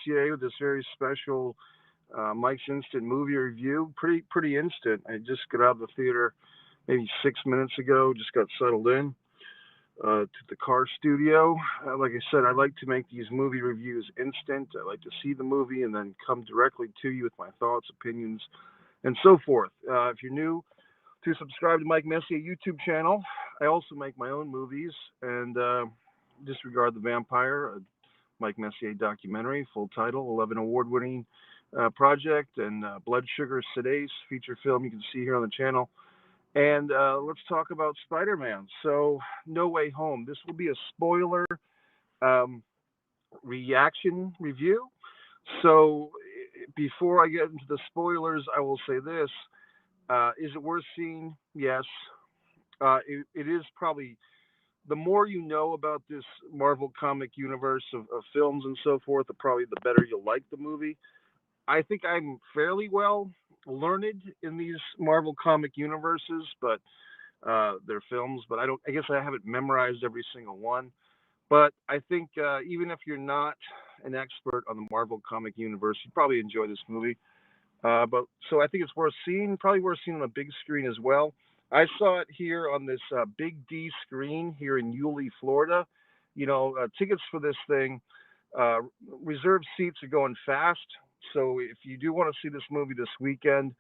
Messier with this very special Mike's Instant Movie Review. Pretty instant. I just got out of the theater maybe 6 minutes ago. Just got settled in to the car studio. Like I said, I like to make these movie reviews instant. I like to see the movie and then come directly to you with my thoughts, opinions, and so forth. If you're new, to subscribe to Mike Messier YouTube channel. I also make my own movies, and Disregard the Vampire, a Mike Messier documentary, full title, 11 award-winning project, and Blood Sugar Sedace feature film you can see here on the channel. And let's talk about Spider-Man. So, No Way Home. This will be a spoiler reaction review. So, before I get into the spoilers, I will say this. Is it worth seeing? Yes. It is probably, the more you know about this Marvel comic universe of films and so forth, probably the better you'll like the movie. I think I'm fairly well learned in these Marvel comic universes, but they're films, but I guess I haven't memorized every single one. But I think even if you're not an expert on the Marvel comic universe, you'd probably enjoy this movie. But so I think it's worth seeing, probably worth seeing on a big screen as well. I saw it here on this Big D screen here in Yulee, Florida. You know, tickets for this thing, reserved seats are going fast. So if you do want to see this movie this weekend,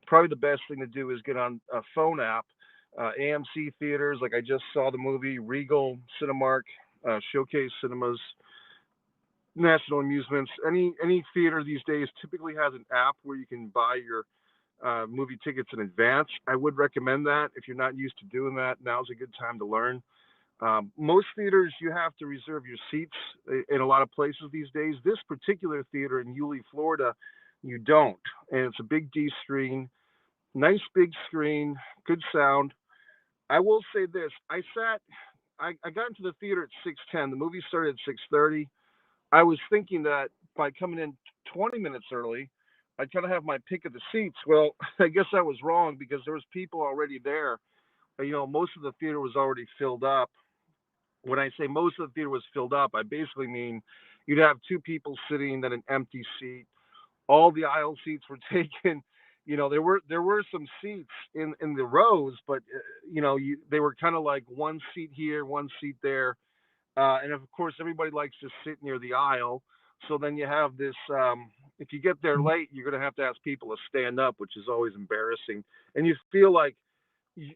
probably the best thing to do is get on a phone app, AMC theaters, like I just saw the movie, Regal, Cinemark, Showcase Cinemas, National Amusements. Any theater these days typically has an app where you can buy your movie tickets in advance. I would recommend that. If you're not used to doing that, now's a good time to learn. Most theaters, you have to reserve your seats in a lot of places these days. This particular theater in Yulee, Florida, you don't. And it's a big D screen, nice big screen, good sound. I will say this. I got into the theater at 6:10. The movie started at 6:30. I was thinking that by coming in 20 minutes early, I'd kind of have my pick of the seats. Well, I guess I was wrong because there was people already there. You know, most of the theater was already filled up. When I say most of the theater was filled up, I basically mean you'd have two people sitting, then an empty seat. All the aisle seats were taken. You know, there were some seats in the rows, but you know, they were kind of like one seat here, one seat there. And of course, everybody likes to sit near the aisle. So then you have this, if you get there late, you're going to have to ask people to stand up, which is always embarrassing. And you feel like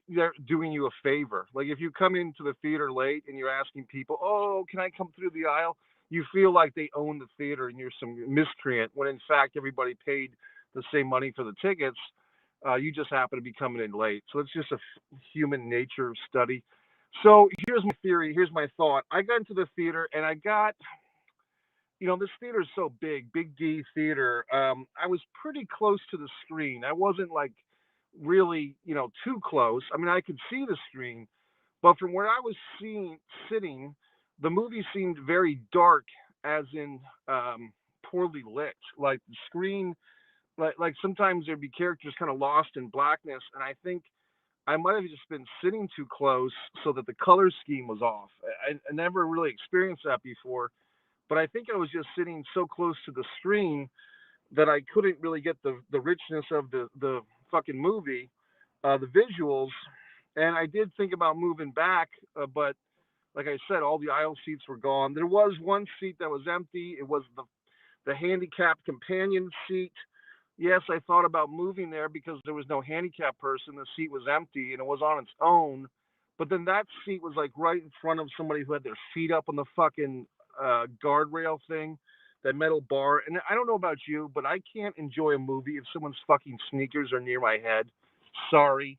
they're doing you a favor. Like if you come into the theater late and you're asking people, oh, can I come through the aisle? You feel like they own the theater and you're some miscreant, when in fact, everybody paid the same money for the tickets. You just happen to be coming in late. So it's just a human nature study. So here's my theory. Here's my thought. I got into the theater and I got, you know, this theater is so big, Big D theater. I was pretty close to the screen. I wasn't like really, you know, too close. I mean, I could see the screen, but from where I was sitting, the movie seemed very dark, as in poorly lit. Like the screen, like sometimes there'd be characters kind of lost in blackness, and I think I might have just been sitting too close so that the color scheme was off. I never really experienced that before, but I think I was just sitting so close to the screen that I couldn't really get the richness of the fucking movie, the visuals. And I did think about moving back, but like I said, all the aisle seats were gone. There was one seat that was empty. It was the handicapped companion seat. Yes, I thought about moving there because there was no handicapped person. The seat was empty and it was on its own. But then that seat was like right in front of somebody who had their feet up on the fucking guardrail thing, that metal bar. And I don't know about you, but I can't enjoy a movie if someone's fucking sneakers are near my head. Sorry.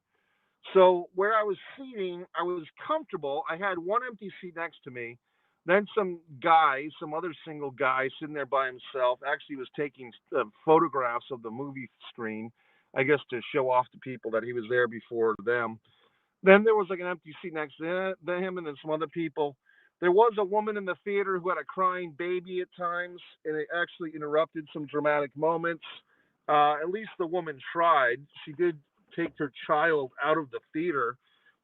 So where I was seating, I was comfortable. I had one empty seat next to me. Then some other single guy sitting there by himself, actually was taking photographs of the movie screen, I guess to show off to people that he was there before them. Then there was like an empty seat next to him and then some other people. There was a woman in the theater who had a crying baby at times, and it actually interrupted some dramatic moments. At least the woman tried. She did take her child out of the theater,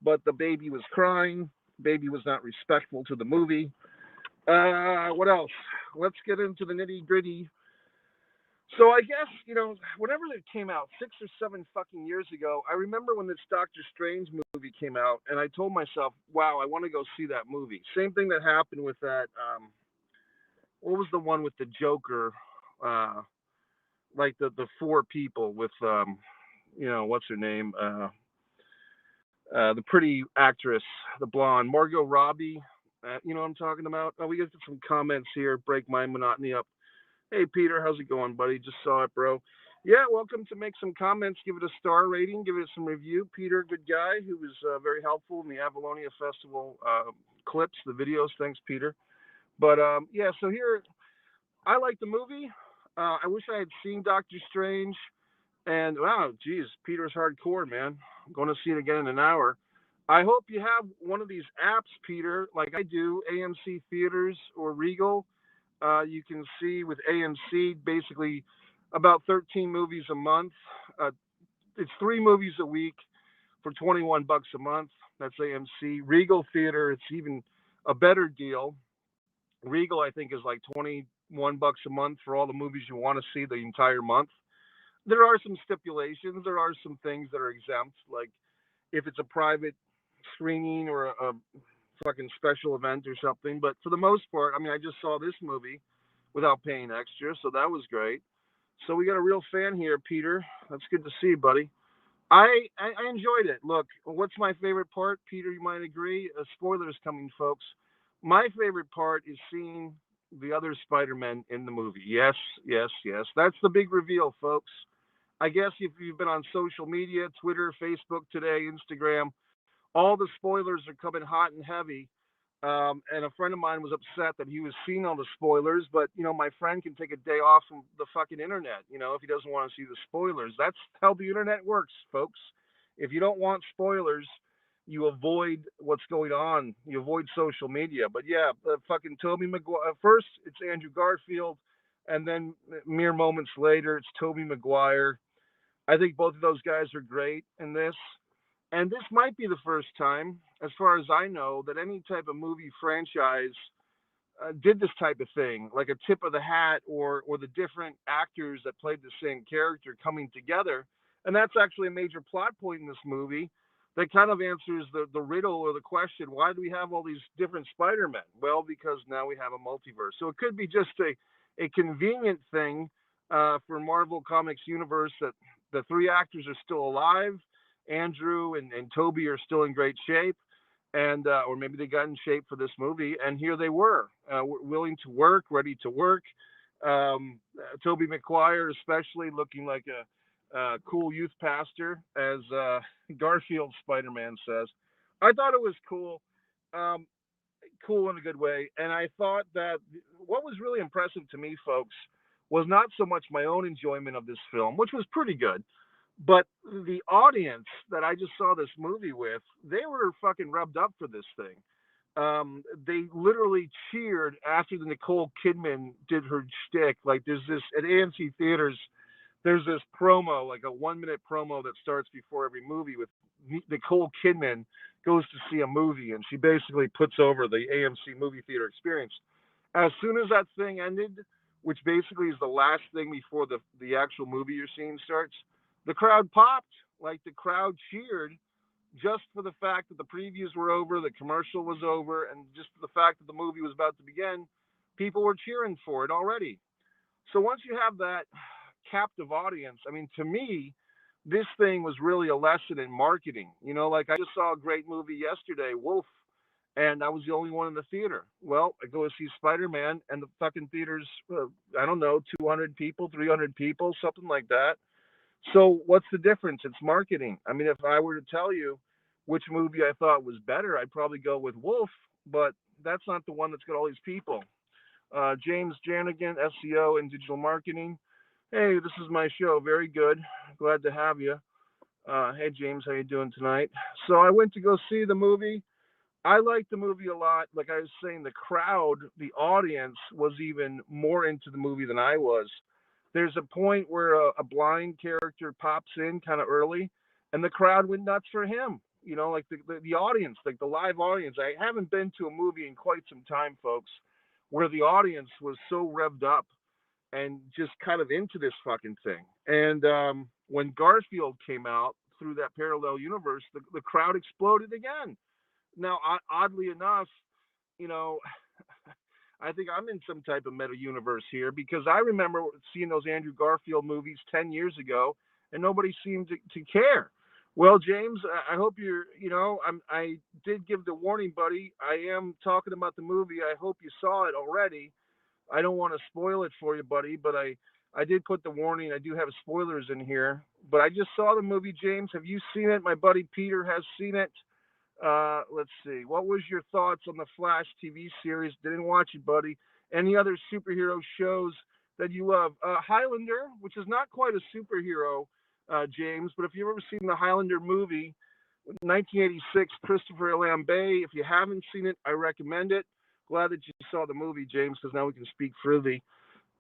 but the baby was crying. The baby was not respectful to the movie. What else? Let's get into the nitty gritty. So I guess, whenever it came out, 6 or 7 fucking years ago, I remember when this Doctor Strange movie came out, and I told myself, wow, I want to go see that movie. Same thing that happened with that, what was the one with the Joker? Uh, like the four people with, what's her name? The pretty actress, the blonde, Margot Robbie. You know what I'm talking about? Oh, we get some comments here, break my monotony up. Hey, Peter, how's it going, buddy? Just saw it, bro. Yeah, welcome to make some comments. Give it a star rating. Give it some review. Peter, good guy, who was very helpful in the Avalonia Festival clips, the videos. Thanks, Peter. But yeah, so here, I like the movie. I wish I had seen Doctor Strange. And wow, geez, Peter's hardcore, man. I'm going to see it again in an hour. I hope you have one of these apps, Peter, like I do, AMC Theaters or Regal. You can see with AMC basically about 13 movies a month. Uh, it's 3 movies a week for 21 bucks a month. That's AMC. Regal Theater, it's even a better deal. Regal, I think, is like 21 bucks a month for all the movies you want to see the entire month. There are some stipulations. There are some things that are exempt, like if it's a private screening or a fucking special event or something. But for the most part, I mean, I just saw this movie without paying extra, so that was great. So we got a real fan here, Peter. That's good to see you, buddy. I enjoyed it. Look, what's my favorite part? Peter, you might agree. Spoilers coming, folks. My favorite part is seeing the other Spider-Man in the movie. Yes, yes, yes. That's the big reveal, folks. I guess if you've been on social media, Twitter, Facebook today, Instagram, all the spoilers are coming hot and heavy. And a friend of mine was upset that he was seeing all the spoilers, but my friend can take a day off from the fucking internet, if he doesn't want to see the spoilers. That's how the internet works, folks. If you don't want spoilers, you avoid what's going on. You avoid social media. But yeah, fucking Tobey Maguire. First, it's Andrew Garfield, and then mere moments later, it's Tobey Maguire. I think both of those guys are great in this. And this might be the first time, as far as I know, that any type of movie franchise did this type of thing, like a tip of the hat or the different actors that played the same character coming together. And that's actually a major plot point in this movie that kind of answers the riddle or the question, why do we have all these different Spider-Men? Well, because now we have a multiverse. So it could be just a convenient thing for Marvel Comics universe that the 3 actors are still alive. Andrew and Toby are still in great shape, and or maybe they got in shape for this movie, and here they were, willing to work, ready to work. Toby McGuire, especially, looking like a cool youth pastor, as Garfield Spider-Man says. I thought it was cool, um, cool in a good way, and I thought that what was really impressive to me, folks, was not so much my own enjoyment of this film, which was pretty good, but the audience that I just saw this movie with, they were fucking rubbed up for this thing. They literally cheered after the Nicole Kidman did her shtick. Like there's this at AMC theaters, there's this promo, like a 1 minute promo that starts before every movie with Nicole Kidman goes to see a movie, and she basically puts over the AMC movie theater experience. As soon as that thing ended, which basically is the last thing before the actual movie you're seeing starts, the crowd popped. Like the crowd cheered just for the fact that the previews were over, the commercial was over, and just the fact that the movie was about to begin, people were cheering for it already. So once you have that captive audience, I mean, to me, this thing was really a lesson in marketing. Like I just saw a great movie yesterday, Wolf, and I was the only one in the theater. Well, I go to see Spider Man, and the fucking theater's, I don't know, 200 people, 300 people, something like that. So what's the difference? It's marketing. I mean, if I were to tell you which movie I thought was better, I'd probably go with Wolf, but that's not the one that's got all these people. James Janigan, SEO and digital marketing. Hey, this is my show. Very good. Glad to have you. Hey, James, how you doing tonight? So I went to go see the movie. I liked the movie a lot. Like I was saying, the crowd, the audience was even more into the movie than I was. There's a point where a blind character pops in kind of early, and the crowd went nuts for him. Like the audience, like the live audience. I haven't been to a movie in quite some time, folks, where the audience was so revved up and just kind of into this fucking thing. And when Garfield came out through that parallel universe, the crowd exploded again. Now, oddly enough, you know, I think I'm in some type of meta universe here because I remember seeing those Andrew Garfield movies 10 years ago and nobody seemed to care. Well, James, I hope I did give the warning, buddy. I am talking about the movie. I hope you saw it already. I don't want to spoil it for you, buddy, but I did put the warning. I do have spoilers in here, but I just saw the movie, James. Have you seen it? My buddy Peter has seen it. Let's see. What was your thoughts on the Flash TV series? Didn't watch it, buddy. Any other superhero shows that you love? Highlander, which is not quite a superhero, James, but if you've ever seen the Highlander movie, 1986, Christopher Lambert. If you haven't seen it, I recommend it. Glad that you saw the movie, James, because now we can speak freely.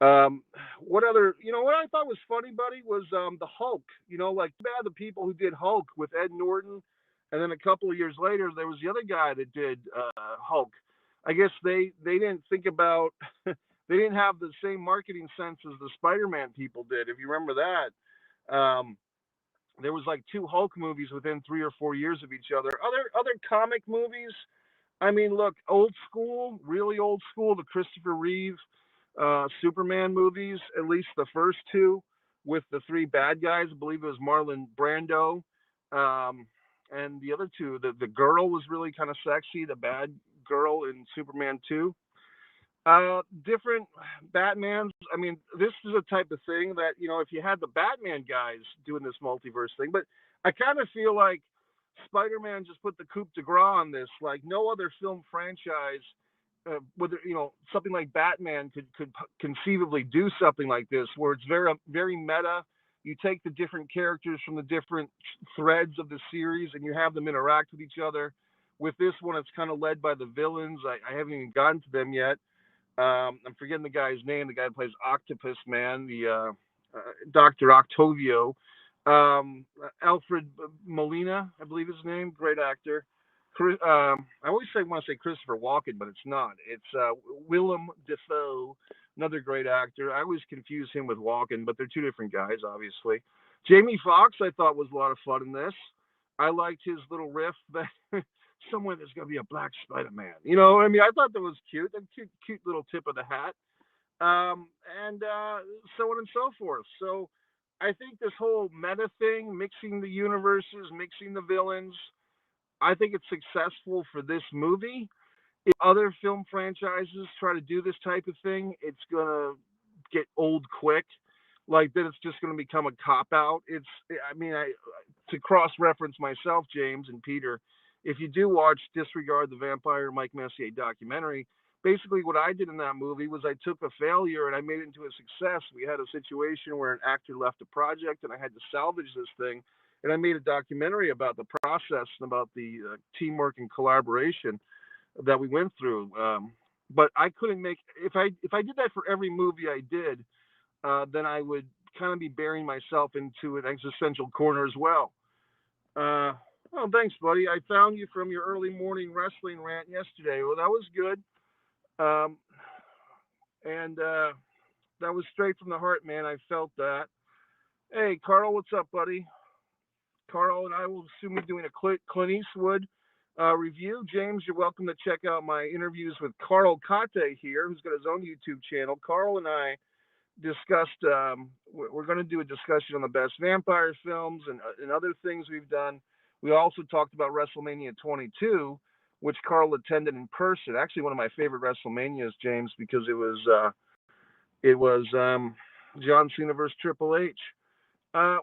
What other, what I thought was funny, buddy, was the Hulk. Like bad the people who did Hulk with Ed Norton, and then a couple of years later there was the other guy that did Hulk. I guess they didn't think about they didn't have the same marketing sense as the Spider-Man people did. If you remember that, there was like two Hulk movies within 3 or 4 years of each other. Other comic movies. I mean, look, old school, really old school, the Christopher Reeve Superman movies, at least the first two, with the three bad guys. I believe it was Marlon Brando. And the other two, the girl was really kind of sexy, the bad girl in Superman 2. Different Batmans. I mean, this is a type of thing that, if you had the Batman guys doing this multiverse thing, but I kind of feel like Spider-Man just put the coup de grace on this. Like no other film franchise, whether something like Batman could conceivably do something like this, where it's very very meta. You take the different characters from the different threads of the series, and you have them interact with each other. With this one, it's kind of led by the villains. I haven't even gotten to them yet. I'm forgetting the guy's name. The guy who plays Octopus Man, the Dr. Octavio. Alfred Molina, I believe his name, great actor. I always want to say Christopher Walken, but it's not. It's Willem Dafoe, another great actor. I always confuse him with Walken, but they're two different guys, obviously. Jamie Foxx, I thought was a lot of fun in this. I liked his little riff that somewhere there's going to be a black Spider-Man. I thought that was cute. A cute little tip of the hat. And so on and so forth. So I think this whole meta thing, mixing the universes, mixing the villains, I think it's successful for this movie. If other film franchises try to do this type of thing, it's going to get old quick. Like then it's just going to become a cop out. To cross reference myself, James and Peter, if you do watch Disregard the Vampire Mike Messier documentary, basically what I did in that movie was I took a failure and I made it into a success. We had a situation where an actor left a project and I had to salvage this thing. And I made a documentary about the process and about the teamwork and collaboration that we went through. But I couldn't if I did that for every movie I did, then I would kind of be burying myself into an existential corner as well. Well, thanks, buddy. I found you from your early morning wrestling rant yesterday. Well, that was good. And that was straight from the heart, man. I felt that. Hey, Carl, what's up, buddy? Carl and I will soon be doing a Clint Eastwood review. James, you're welcome to check out my interviews with Carl Kate here, who's got his own YouTube channel. Carl and I discussed, we're going to do a discussion on the best vampire films and other things we've done. We also talked about WrestleMania 22, which Carl attended in person. Actually, one of my favorite WrestleManias, James, because it was John Cena versus Triple H.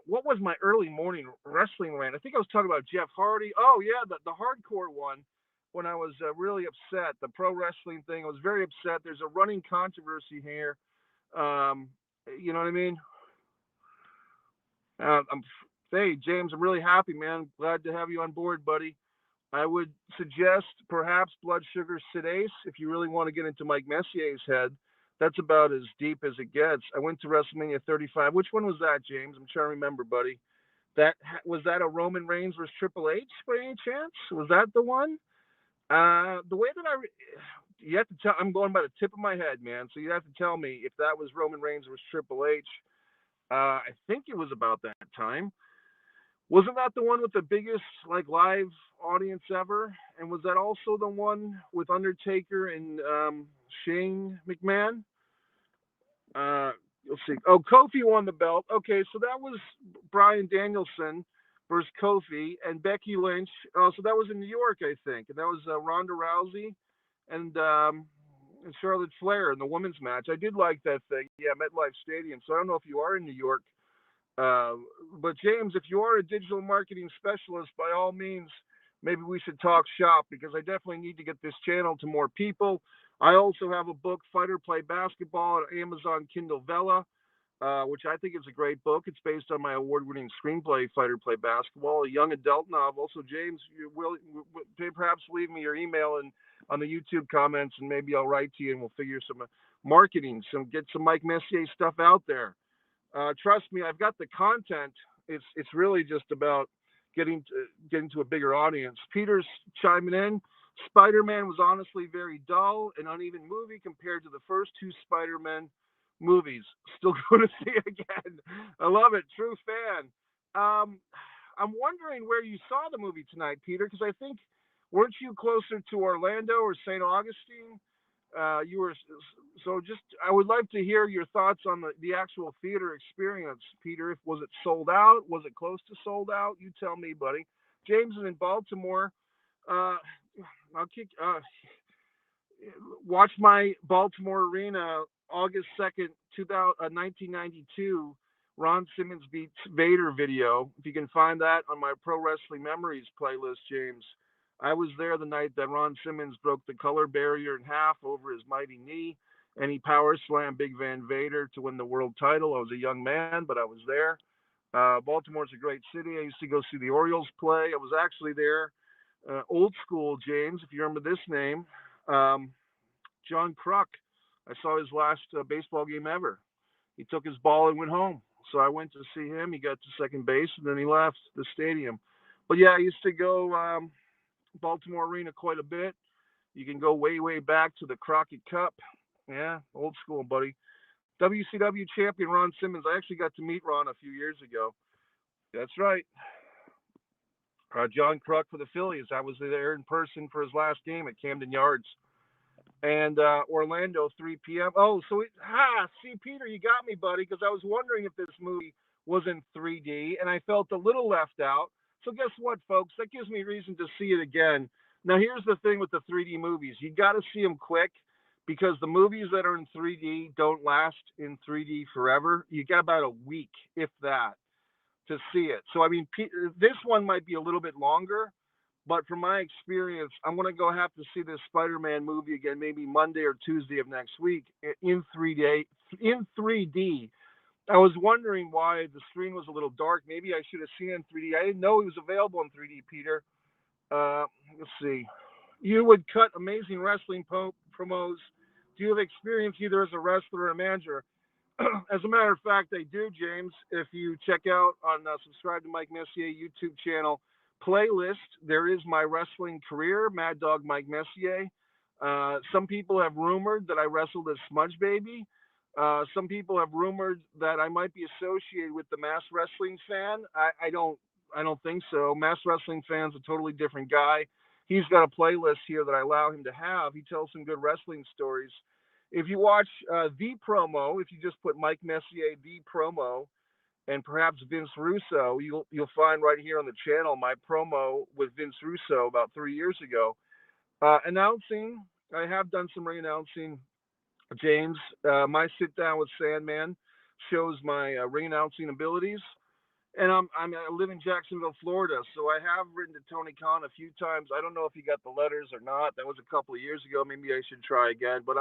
What was my early morning wrestling rant? I think I was talking about Jeff Hardy. Oh yeah, the hardcore one. When I was really upset, the pro wrestling thing. I was very upset. There's a running controversy here. You know what I mean? Hey, James, I'm really happy, man. Glad to have you on board, buddy. I would suggest perhaps Blood Sugar Sedace if you really want to get into Mike Messier's head. That's about as deep as it gets. I went to WrestleMania 35. Which one was that, James? I'm trying to remember, buddy. Was that a Roman Reigns versus Triple H by any chance? Was that the one? The way that You have to tell. I'm going by the tip of my head, man. So you have to tell me if that was Roman Reigns or was Triple H. I think it was about that time. Wasn't that the one with the biggest like live audience ever? And was that also the one with Undertaker and Shane McMahon? Let's see. Oh, Kofi won the belt. Okay, so that was Bryan Danielson versus Kofi and Becky Lynch. Oh, so that was in New York, I think, and that was Ronda Rousey and Charlotte Flair in the women's match. I did like that thing. Yeah, MetLife Stadium. So I don't know if you are in New York, uh, but James, if you are a digital marketing specialist, by all means, maybe we should talk shop because I definitely need to get this channel to more people. I also have a book, Fighter Play Basketball, on Amazon Kindle Vella, which I think is a great book. It's based on my award-winning screenplay, Fighter Play Basketball, a young adult novel. So, James, you will perhaps leave me your email and on the YouTube comments, and maybe I'll write to you, and we'll figure some marketing, get some Mike Messier stuff out there. Trust me, I've got the content. It's really just about getting to a bigger audience. Peter's chiming in. Spider-Man was honestly very dull, an uneven movie compared to the first two Spider-Man movies. Still going to see it again. I love it. True fan. I'm wondering where you saw the movie tonight, Peter, because I think weren't you closer to Orlando or St. Augustine? You were so just. I would like to hear your thoughts on the actual theater experience, Peter. If was it sold out? Was it close to sold out? You tell me, buddy. James is in Baltimore. Uh, I'll kick. Watch my Baltimore Arena, August 2nd, 1992. Ron Simmons beats Vader video. If you can find that on my Pro Wrestling Memories playlist, James. I was there the night that Ron Simmons broke the color barrier in half over his mighty knee, and he power slammed Big Van Vader to win the world title. I was a young man, but I was there. Baltimore's a great city. I used to go see the Orioles play. I was actually there. Old school, James, if you remember this name. John Kruk. I saw his last baseball game ever. He took his ball and went home. So I went to see him. He got to second base, and then he left the stadium. But yeah, I used to go Baltimore Arena quite a bit. You can go way, way back to the Crockett Cup. Yeah, old school, buddy. WCW champion Ron Simmons. I actually got to meet Ron a few years ago. That's right. John Kruk for the Phillies. I was there in person for his last game at Camden Yards. And Orlando, 3 p.m. Oh, see, Peter, you got me, buddy, because I was wondering if this movie was in 3D, and I felt a little left out. So guess what, folks? That gives me reason to see it again. Now, here's the thing with the 3D movies. You got to see them quick because the movies that are in 3D don't last in 3D forever. You got about a week, if that, to see it. So, I mean, this one might be a little bit longer, but from my experience, I'm going to have to see this Spider-Man movie again, maybe Monday or Tuesday of next week in 3D. In 3D. I was wondering why the screen was a little dark. Maybe I should have seen it in 3D. I didn't know it was available in 3D, Peter. Let's see. You would cut amazing wrestling promos. Do you have experience either as a wrestler or a manager? As a matter of fact, I do, James. If you check out on subscribe to Mike Messier YouTube channel playlist, there is my wrestling career, Mad Dog Mike Messier. Some people have rumored that I wrestled as Smudge Baby. Some people have rumored that I might be associated with the Mass Wrestling Fan. I don't think so. Mass Wrestling Fan's a totally different guy. He's got a playlist here that I allow him to have. He tells some good wrestling stories. If you watch the promo, if you just put Mike Messier the promo, and perhaps Vince Russo, you'll find right here on the channel my promo with Vince Russo about 3 years ago. Announcing, I have done some ring-announcing, James. My sit-down with Sandman shows my ring-announcing abilities. And I live in Jacksonville, Florida, so I have written to Tony Khan a few times. I don't know if he got the letters or not. That was a couple of years ago. Maybe I should try again. But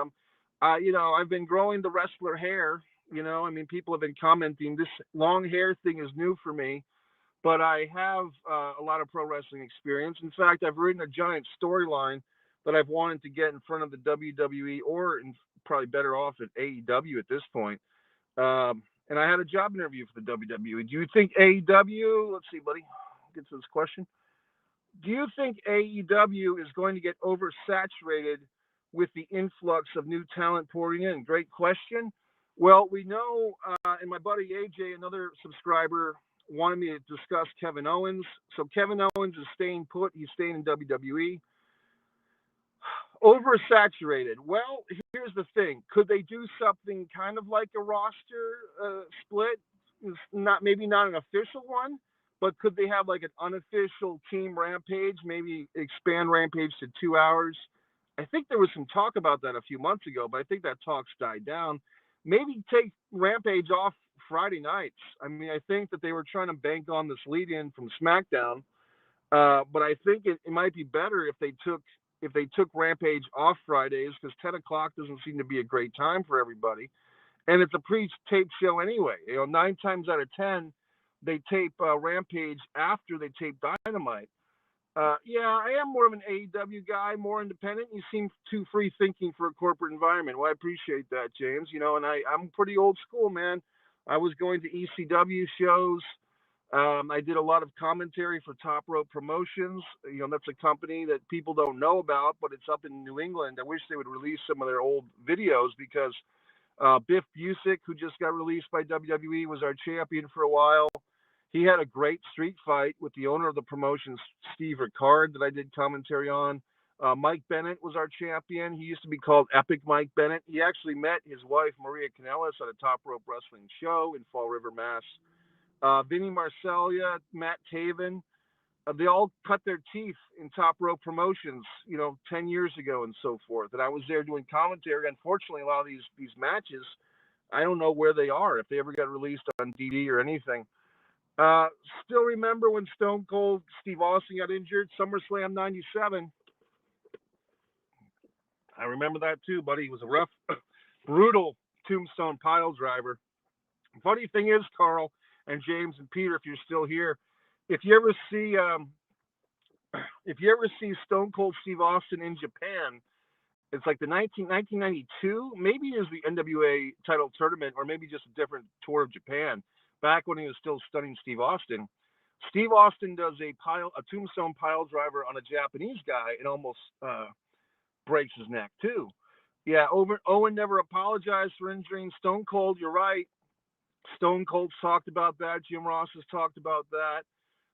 I've been growing the wrestler hair. I mean, people have been commenting this long hair thing is new for me, but I have a lot of pro wrestling experience. In fact, I've written a giant storyline that I've wanted to get in front of the WWE or probably better off at AEW at this point. And I had a job interview for the WWE. Do you think AEW, let's see, buddy, get to this question. Do you think AEW is going to get oversaturated with the influx of new talent pouring in? Great question. Well, we know, and my buddy AJ, another subscriber, wanted me to discuss Kevin Owens. So Kevin Owens is staying put. He's staying in WWE. Oversaturated. Well, here's the thing. Could they do something kind of like a roster split? Not maybe not an official one, but could they have like an unofficial team Rampage? Maybe expand Rampage to 2 hours. I think there was some talk about that a few months ago, but I think that talk's died down. Maybe take Rampage off Friday nights. I mean, I think that they were trying to bank on this lead-in from SmackDown, but I think it might be better if they took Rampage off Fridays, because 10 o'clock doesn't seem to be a great time for everybody. And it's a pre-taped show anyway. 9 times out of 10, they tape Rampage after they tape Dynamite. Yeah, I am more of an AEW guy, more independent. You seem too free thinking for a corporate environment. Well, I appreciate that, James. And I'm pretty old school, man. I was going to ECW shows. I did a lot of commentary for Top Rope Promotions. That's a company that people don't know about, but it's up in New England. I wish they would release some of their old videos, because Biff Busick, who just got released by WWE, was our champion for a while. He had a great street fight with the owner of the promotion, Steve Ricard, that I did commentary on. Mike Bennett was our champion. He used to be called Epic Mike Bennett. He actually met his wife, Maria Kanellis, at a Top Rope Wrestling show in Fall River, Mass. Vinny Marseglia, Matt Taven, they all cut their teeth in Top Rope Promotions, 10 years ago and so forth. And I was there doing commentary. Unfortunately, a lot of these matches, I don't know where they are, if they ever got released on DVD or anything. Still remember when Stone Cold Steve Austin got injured, SummerSlam 97. I remember that too, buddy. He was a rough, brutal tombstone pile driver. Funny thing is, Carl and James and Peter, if you're still here, if you ever see Stone Cold Steve Austin in Japan, it's like the 1992, maybe it was the NWA title tournament, or maybe just a different tour of Japan, back when he was still stunning Steve Austin. Steve Austin does a tombstone pile driver on a Japanese guy and almost breaks his neck too. Yeah, Owen never apologized for injuring Stone Cold. You're right. Stone Cold's talked about that. Jim Ross has talked about that.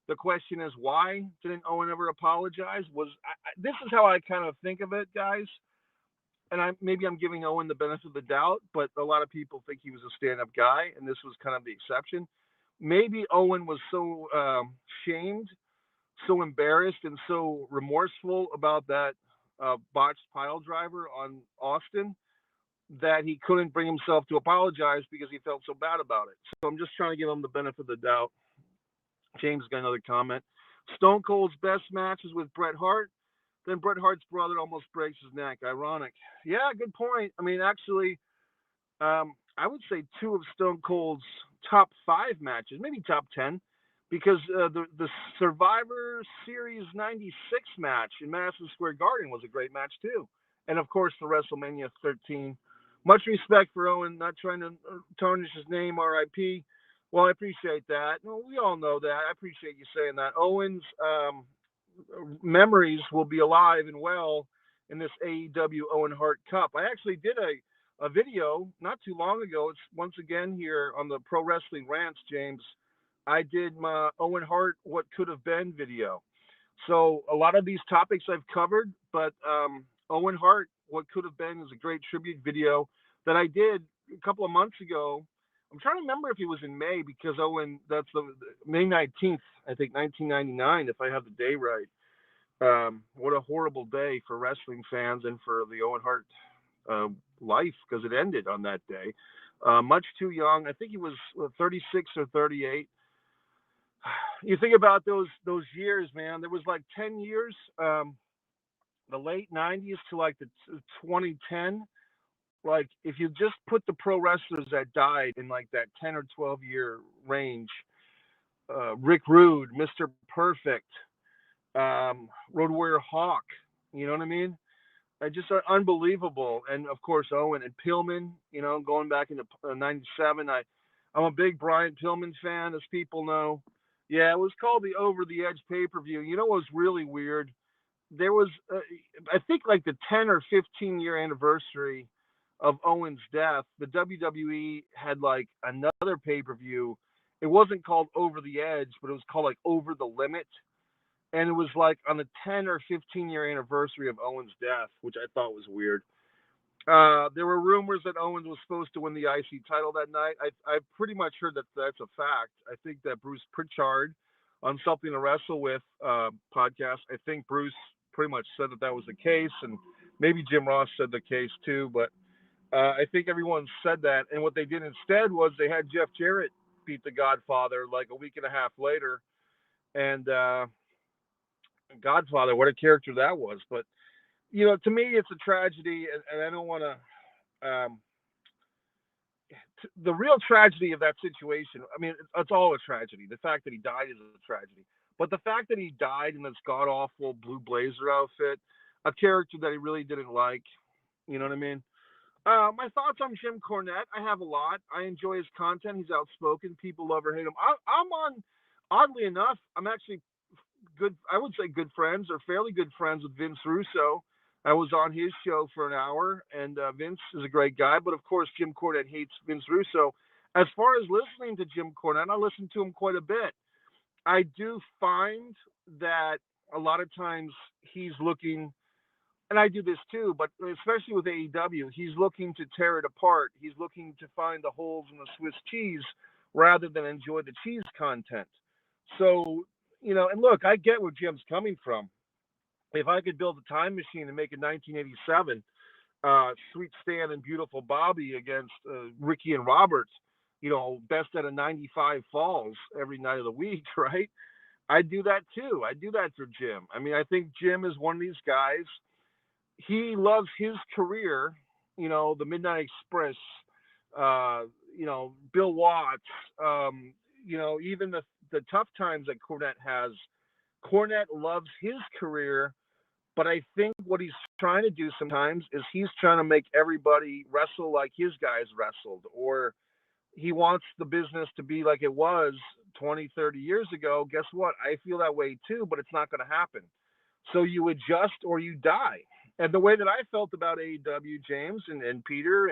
The question is, why didn't Owen ever apologize? This is how I kind of think of it, guys. And maybe I'm giving Owen the benefit of the doubt, but a lot of people think he was a stand-up guy, and this was kind of the exception. Maybe Owen was so shamed, so embarrassed, and so remorseful about that botched pile driver on Austin that he couldn't bring himself to apologize because he felt so bad about it. So I'm just trying to give him the benefit of the doubt. James got another comment. Stone Cold's best match is with Bret Hart. Then Bret Hart's brother almost breaks his neck. Ironic. Yeah, good point. I mean, actually, I would say 2 of Stone Cold's top 5 matches, maybe top 10, because the Survivor Series 96 match in Madison Square Garden was a great match too. And of course, the WrestleMania 13. Much respect for Owen, not trying to tarnish his name, RIP. Well, I appreciate that. Well, we all know that. I appreciate you saying that. Owen's memories will be alive and well in this AEW Owen Hart Cup. I actually did a video not too long ago. It's once again here on the Pro Wrestling Rants, James. I did my Owen Hart What Could Have Been video. So a lot of these topics I've covered, but Owen Hart What Could Have Been is a great tribute video that I did a couple of months ago. I'm trying to remember if it was in May, because Owen, that's the May 19th, I think, 1999, if I have the day right. What a horrible day for wrestling fans and for the Owen Hart life, because it ended on that day. Much too young. I think he was 36 or 38. You think about those years, man. There was like 10 years, the late 90s to like the 2010. Like, if you just put the pro wrestlers that died in like that 10 or 12 year range, Rick Rude, Mr. Perfect, Road Warrior Hawk, you know what I mean? Just unbelievable. And of course, Owen and Pillman, going back into 97. I'm a big Brian Pillman fan, as people know. Yeah, it was called the Over the Edge pay-per-view. You know what was really weird? there was, I think, like the 10 or 15-year anniversary of Owen's death. The WWE had like another pay per view. It wasn't called Over the Edge, but it was called like Over the Limit, and it was like on the 10 or 15-year anniversary of Owen's death, which I thought was weird. There were rumors that Owens was supposed to win the IC title that night. I've pretty much heard that that's a fact. I think that Bruce Pritchard on Something to Wrestle With podcast, I think Bruce pretty much said that that was the case, and maybe Jim Ross said the case too. But I think everyone said that, and what they did instead was they had Jeff Jarrett beat the Godfather like a week and a half later, and Godfather, what a character that was. But to me, it's a tragedy, and I don't want to. The real tragedy of that situation, I mean, it's all a tragedy. The fact that he died is a tragedy. But the fact that he died in this god awful blue blazer outfit, a character that he really didn't like, you know what I mean? My thoughts on Jim Cornette, I have a lot. I enjoy his content. He's outspoken. People love or hate him. I'm on, oddly enough, I'm actually good, I would say good friends or fairly good friends with Vince Russo. I was on his show for an hour, and Vince is a great guy, but of course Jim Cornette hates Vince Russo. As far as listening to Jim Cornette, I listen to him quite a bit. I do find that a lot of times he's looking, and I do this too, but especially with AEW, he's looking to tear it apart. He's looking to find the holes in the Swiss cheese rather than enjoy the cheese content. So, and look, I get where Jim's coming from. If I could build a time machine and make it 1987, Sweet Stan and Beautiful Bobby against Ricky and Roberts, best out of 95 falls every night of the week, right? I do that too. I do that for Jim. I mean, I think Jim is one of these guys. He loves his career, the Midnight Express, Bill Watts, even the tough times that Cornette has. Cornette loves his career, but I think what he's trying to do sometimes is he's trying to make everybody wrestle like his guys wrestled, or he wants the business to be like it was 20, 30 years ago. Guess what? I feel that way too, but it's not going to happen. So you adjust or you die. And the way that I felt about AEW, James and Peter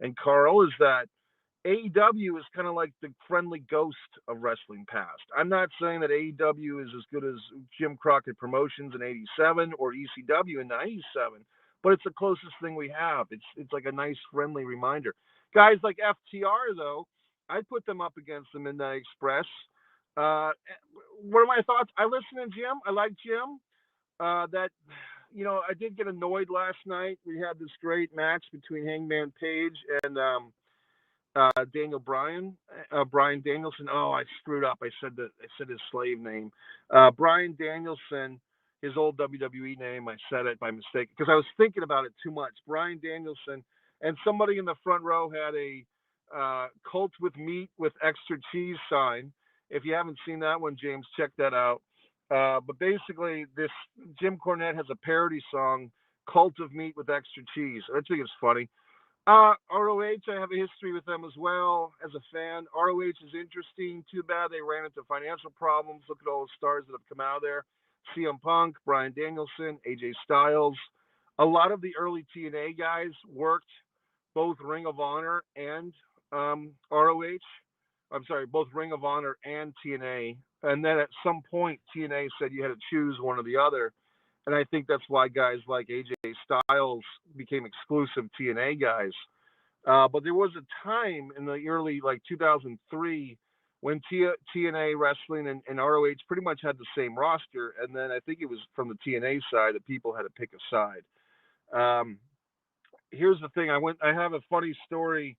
and Carl, is that AEW is kind of like the friendly ghost of wrestling past. I'm not saying that AEW is as good as Jim Crockett Promotions in '87 or ECW in '97, but it's the closest thing we have. It's like a nice friendly reminder. Guys like FTR though, I put them up against the Midnight Express. Uh, what are my thoughts? I listen to Jim. I like Jim. That I did get annoyed last night. We had this great match between Hangman Page and Daniel Brian Danielson. Oh, I screwed up. I said his slave name. Brian Danielson, his old WWE name. I said it by mistake because I was thinking about it too much. Brian Danielson, and somebody in the front row had a cult with meat with extra cheese sign. If you haven't seen that one, James, check that out. But basically, this Jim Cornette has a parody song, "Cult of Meat with Extra Cheese." I think it's funny. ROH, I have a history with them as well as a fan. ROH is interesting. Too bad they ran into financial problems. Look at all the stars that have come out of there. CM Punk, Brian Danielson, AJ Styles. A lot of the early TNA guys worked both Ring of Honor and ROH. I'm sorry, both Ring of Honor and TNA. And then at some point, TNA said you had to choose one or the other. And I think that's why guys like AJ Styles became exclusive TNA guys. But there was a time in the early, like 2003, when TNA Wrestling and ROH pretty much had the same roster. And then I think it was from the TNA side that people had to pick a side. Here's the thing. I have a funny story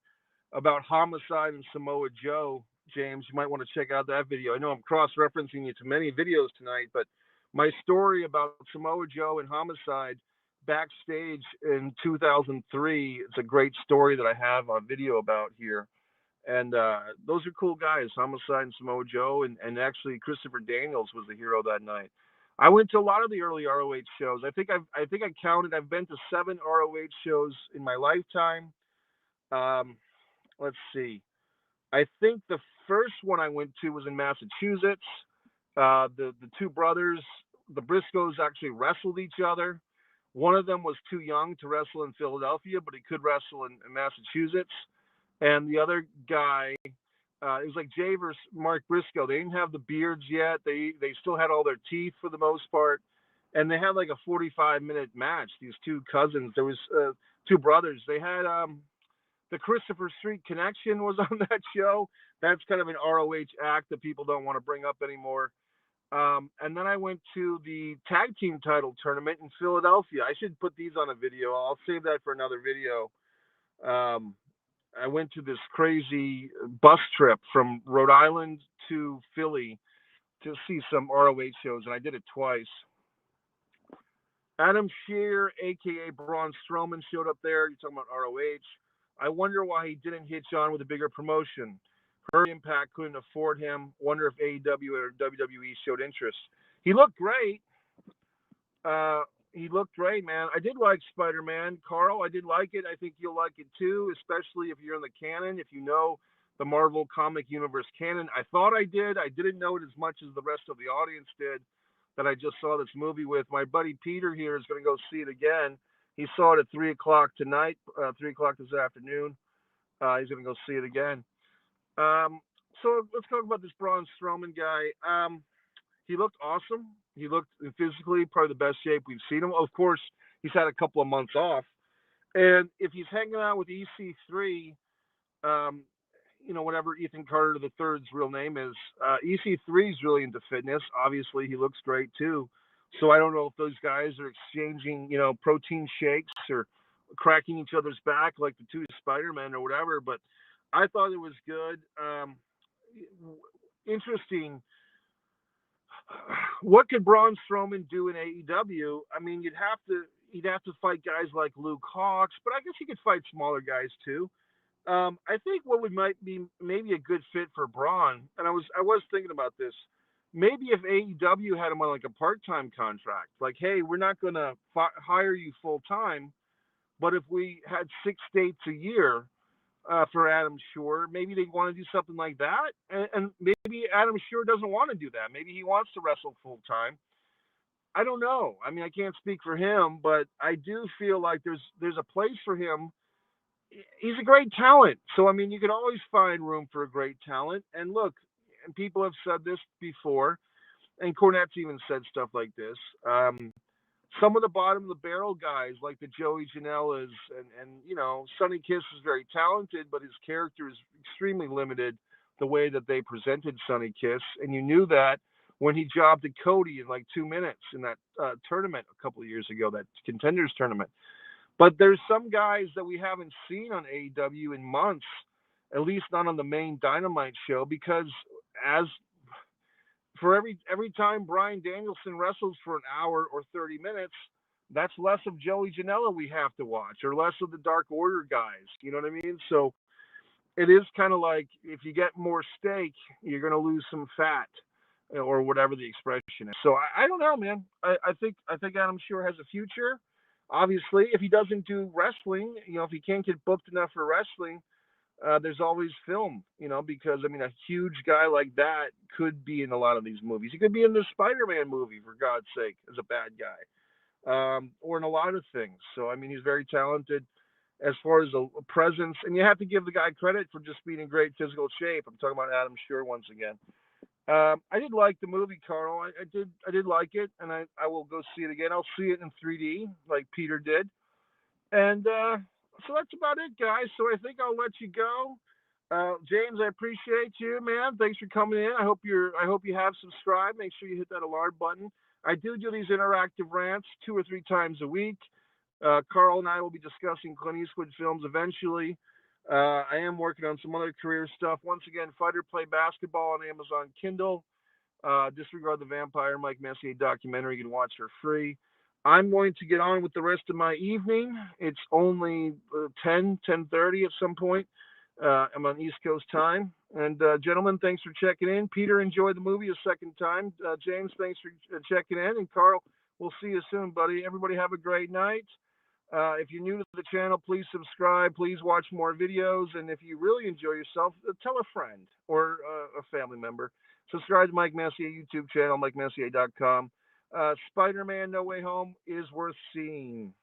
about Homicide and Samoa Joe. James, you might want to check out that video. I know I'm cross-referencing you to many videos tonight, but my story about Samoa Joe and Homicide backstage in 2003, it's a great story that I have on video about here. And those are cool guys, Homicide and Samoa Joe, and actually Christopher Daniels was the hero that night. I went to a lot of the early ROH shows. I think I counted. I've been to 7 ROH shows in my lifetime. Let's see. I think the first one I went to was in Massachusetts. The two brothers the Briscoes actually wrestled each other. One of them was too young to wrestle in Philadelphia, but he could wrestle in Massachusetts. And the other guy, it was like Jay versus Mark Briscoe. They didn't have the beards yet. They still had all their teeth for the most part, and they had like a 45-minute match. These two cousins. There was two brothers. They had the Christopher Street Connection was on that show. That's kind of an ROH act that people don't want to bring up anymore. And then I went to the tag team title tournament in Philadelphia. I should put these on a video. I'll save that for another video. I went to this crazy bus trip from Rhode Island to Philly to see some ROH shows, and I did it twice. Adam Scherr, a.k.a. Braun Strowman, showed up there. You're talking about ROH. I wonder why he didn't hitch on with a bigger promotion. Heard Impact couldn't afford him. Wonder if AEW or WWE showed interest. He looked great. He looked great, man. I did like Spider-Man. Carl, I did like it. I think you'll like it too, especially if you're in the canon, if you know the Marvel Comic Universe canon. I thought I did. I didn't know it as much as the rest of the audience did that I just saw this movie with. My buddy Peter here is going to go see it again. He saw it at 3 o'clock tonight, 3 o'clock this afternoon. He's going to go see it again. So let's talk about this Braun Strowman guy. He looked awesome. He looked physically probably the best shape we've seen him. Of course, he's had a couple of months off. And if he's hanging out with EC3, whatever Ethan Carter III's real name is, EC3 is really into fitness. Obviously, he looks great too. So I don't know if those guys are exchanging, protein shakes or cracking each other's back like the two Spider-Men or whatever. But I thought it was good. Interesting. What could Braun Strowman do in AEW? I mean, he'd have to fight guys like Luke Hawx, but I guess he could fight smaller guys too. I think what might be maybe a good fit for Braun, and I was thinking about this. Maybe if AEW had him on like a part-time contract, like, hey, we're not going to hire you full-time, but if we had 6 dates a year for Adam Scherr, maybe they want to do something like that. And maybe Adam Scherr doesn't want to do that. Maybe he wants to wrestle full-time. I don't know. I mean, I can't speak for him, but I do feel like there's a place for him. He's a great talent. So, I mean, you can always find room for a great talent. And look, and people have said this before, and Cornette's even said stuff like this. Some of the bottom of the barrel guys, like the Joey Janela's, and Sonny Kiss is very talented, but his character is extremely limited the way that they presented Sonny Kiss. And you knew that when he jobbed at Cody in like 2 minutes in that tournament a couple of years ago, that Contenders tournament. But there's some guys that we haven't seen on AEW in months, at least not on the main Dynamite show, because for every time Bryan Danielson wrestles for an hour or 30 minutes, that's less of Joey Janela we have to watch, or less of the Dark Order guys. You know what I mean? So it is kind of like if you get more steak, you're going to lose some fat, or whatever the expression is. So I don't know, man. I think Adam Scherr has a future. Obviously, if he doesn't do wrestling, if he can't get booked enough for wrestling, there's always film, because, I mean, a huge guy like that could be in a lot of these movies. He could be in the Spider-Man movie, for God's sake, as a bad guy, or in a lot of things. So, I mean, he's very talented as far as a presence, and you have to give the guy credit for just being in great physical shape. I'm talking about Adam Scherr once again. I did like the movie, Carl. I did like it, and I will go see it again. I'll see it in 3D, like Peter did. And so that's about it, guys. So I think I'll let you go. James, I appreciate you, man. Thanks for coming in. I hope you have subscribed. Make sure you hit that alarm button. I do these interactive rants 2 or 3 times a week. Carl and I will be discussing Clint Eastwood films eventually. I am working on some other career stuff. Once again, Fighter Play Basketball on Amazon Kindle. Disregard the Vampire, Mike Messier documentary. You can watch for free. I'm going to get on with the rest of my evening. It's only 10:30 at some point. I'm on East Coast time. And gentlemen, thanks for checking in. Peter enjoyed the movie a second time. James, thanks for checking in. And Carl, we'll see you soon, buddy. Everybody have a great night. If you're new to the channel, please subscribe. Please watch more videos. And if you really enjoy yourself, tell a friend or a family member. Subscribe to Mike Messier YouTube channel, MikeMessier.com. Spider-Man: No Way Home is worth seeing.